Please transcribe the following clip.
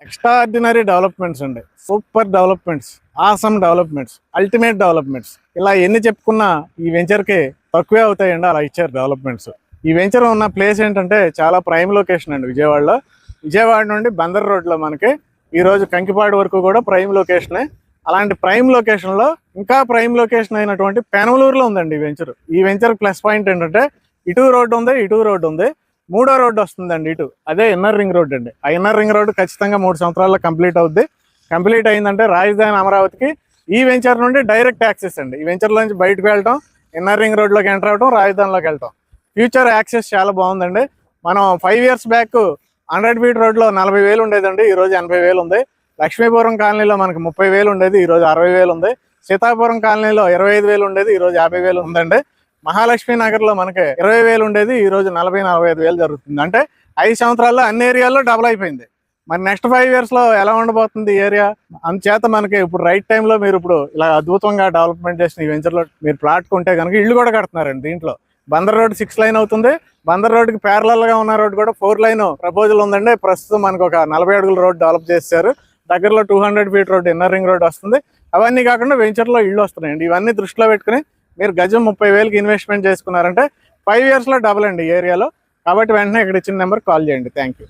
Extraordinary developments అండి. Super developments, awesome developments, ultimate developments. ఇలా ఎన్ని చెప్పుకున్నా ఈ వెంచర్కి తక్కువే అవుతాయండి. అలా ఇచ్చారు డెవలప్మెంట్స్. ఈ వెంచర్ ఉన్న ప్లేస్ ఏంటంటే చాలా ప్రైమ్ లొకేషన్ అండి విజయవాడలో. విజయవాడ నుండి బందర్ రోడ్లో మనకి ఈరోజు కంకిపాడు వరకు కూడా ప్రైమ్ లొకేషనే. అలాంటి ప్రైమ్ లొకేషన్లో ఇంకా ప్రైమ్ లొకేషన్ అయినటువంటి పెనమలూరులో ఉందండి ఈ వెంచర్. ఈ వెంచర్ ప్లస్ పాయింట్ ఏంటంటే ఇటు రోడ్డు ఉంది, ఇటు రోడ్డు ఉంది, మూడో రోడ్డు వస్తుందండి ఇటు. అదే ఇన్నర్ రింగ్ రోడ్ అండి. ఆ ఇన్నర్ రింగ్ రోడ్డు ఖచ్చితంగా 3 సంవత్సరాల్లో కంప్లీట్ అవుద్ది. కంప్లీట్ అయిందంటే రాజధాని అమరావతికి ఈ వెంచర్ నుండి డైరెక్ట్ యాక్సెస్ అండి. ఈ వెంచర్లో నుంచి బయటకు వెళ్ళటం, ఇన్నర్ రింగ్ రోడ్లోకి ఎంటర్ అవడం, రాజధానిలోకి వెళ్ళటం. ఫ్యూచర్ యాక్సెస్ చాలా బాగుందండి. మనం 5 years బ్యాక్ 100 feet రోడ్లో 40,000 ఉండేదండి, ఈరోజు 80,000 ఉంది. లక్ష్మీపురం కాలనీలో మనకి 30,000 ఉండేది, ఈరోజు 60,000 ఉంది. సీతాపురం కాలనీలో 25,000 ఉండేది, ఈరోజు 50,000 ఉందండి. మహాలక్ష్మి నగర్లో మనకి 20,000 ఉండేది, ఈరోజు 40,000-45,000 జరుగుతుంది. అంటే 5 సంవత్సరాల్లో అన్ని ఏరియాల్లో డబుల్ అయిపోయింది. మరి నెక్స్ట్ 5 yearsలో ఎలా ఉండబోతుంది ఈ ఏరియా? అందుచేత మనకి ఇప్పుడు రైట్ టైంలో మీరు ఇప్పుడు ఇలా అద్భుతంగా డెవలప్మెంట్ చేసిన ఈ వెంచర్లో మీరు ప్లాట్ కొంటే కనుక ఇల్లు కూడా కడుతున్నారండి. దీంట్లో బందర్ రోడ్ 6 lane అవుతుంది. బందర్ రోడ్డుకి ప్యారలల్గా ఉన్న రోడ్ కూడా 4 lane ప్రపోజల్ ఉందండి. ప్రస్తుతం మనకు ఒక 40 అడుగుల రోడ్ డెవలప్ చేశారు. దగ్గరలో 200 feet road, inner ring road వస్తుంది. అవన్నీ కాకుండా వెంచర్లో ఇళ్ళు వస్తున్నాయండి. ఇవన్నీ దృష్టిలో పెట్టుకుని మీరు గజం 30,000కి ఇన్వెస్ట్మెంట్ చేసుకున్నారంటే 5 yearsలో డబుల్ అండి ఈ ఏరియాలో. కాబట్టి వెంటనే ఇక్కడ ఇచ్చిన నెంబర్కి కాల్ చేయండి. Thank you.